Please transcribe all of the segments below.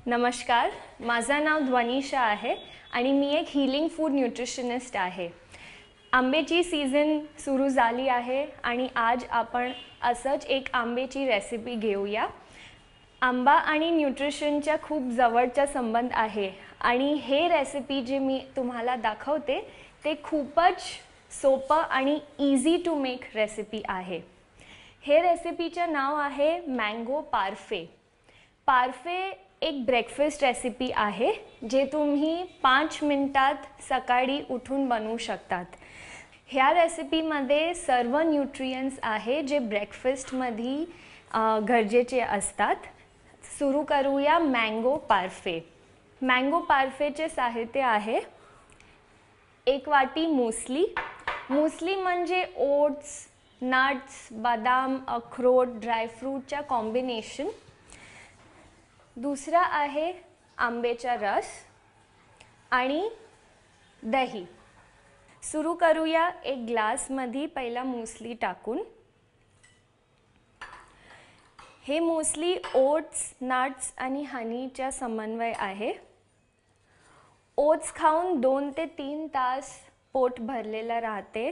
नमस्कार, माझं नाव ध्वनिशा आहे आणि मी एक हीलिंग फूड न्यूट्रिशनिस्ट आहे। आंब्याची सीझन सुरू झाली आहे आणि आज आपण असंच एक आंब्याची रेसिपी घेऊया। आंबा आणि न्यूट्रिशनचा खूप जवळचा संबंध आहे आणि हे रेसिपी जे मी तुम्हाला दाखवते ते खूपच सोपं आणि इझी टू मेक रेसिपी आहे। हे रेसिपीचे नाव आहे मँगो पार्फे। पार्फे एक ब्रेकफास्ट रेसिपी आहे जे तुम्ही 5 मिनिटात सकाळी उठून बनवू शकतात। ह्या रेसिपीमध्ये सर्व न्यूट्रिएंट्स आहे जे ब्रेकफास्टमध्ये गरजेचे असतात। सुरू करूया मँगो पार्फे। मँगो पार्फेचे साहित्य आहे 1 वाटी मूसली। मूसली म्हणजे ओट्स, नट्स, बदाम, अक्रोड, ड्रायफ्रूटचा कॉम्बिनेशन। दूसरा आहे आंब्याचा रस आणि दही। सुरू करूया। एक ग्लासमध्ये पहिला मूसली टाकून। हे मूसली ओट्स, नट्स आणि हनीचा समन्वय आहे। ओट्स खाऊन 2 ते 3 तास पोट भरलेलं राहते।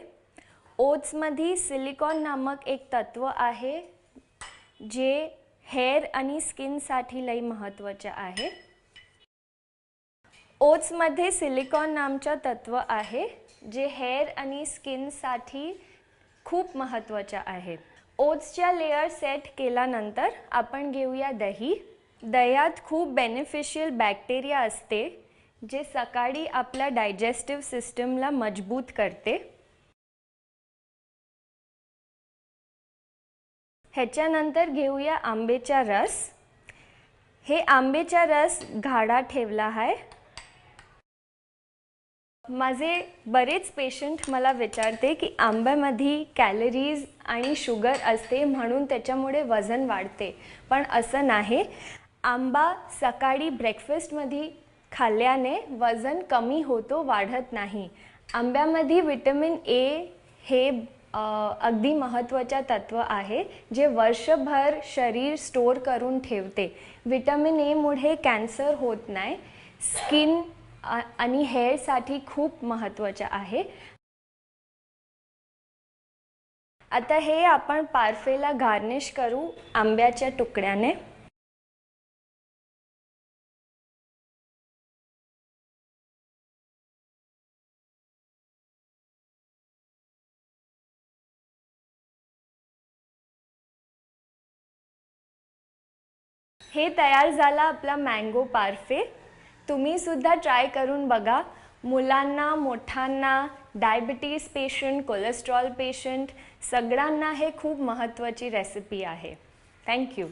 ओट्समध्ये सिलिकॉन नामक एक तत्व आहे जे हेअर आणि स्किनसाठी लई महत्त्वाचे आहे। ओट्समध्ये सिलिकॉन नामचा तत्व आहे जे हेअर आणि स्किनसाठी खूप महत्त्वाचे आहे। ओट्सचा लेयर सेट केल्यानंतर आपण घेऊया दही। दह्यात खूप बेनिफिशियल बॅक्टेरिया असते जे सकाळी आपल्या डायजेस्टिव्ह सिस्टमला मजबूत करते। ह्याच्यानंतर घेऊया आंब्याचा रस। हे आंब्याचा रस गाढा ठेवला आहे। माझे बरेच पेशंट मला विचारते की आंब्यामध्ये कॅलरीज आणि शुगर असते म्हणून त्याच्यामुळे वजन वाढते, पण असं नाही। आंबा सकाळी ब्रेकफास्टमध्ये खाल्ल्याने वजन कमी होतो, वाढत नाही। आंब्यामध्ये विटामिन ए हे अगदी महत्त्वाचे तत्व आहे जे वर्षभर शरीर स्टोर करून ठेवते। विटामिन ए मुळे कॅन्सर होत नाही। स्किन आणि हेअरसाठी खूप महत्त्वाचे आहे। आता हे आपण पार्फेला गार्निश करू आंब्याच्या तुकड्याने। हे तयार झाला आपला मँगो पार्फे। तुम्ही सुद्धा ट्राय करून बघा। मुलांना, मोठ्यांना, डायबिटीज पेशंट, कोलेस्ट्रॉल पेशंट सगळ्यांना हे खूप महत्त्वाची रेसिपी आहे। Thank you.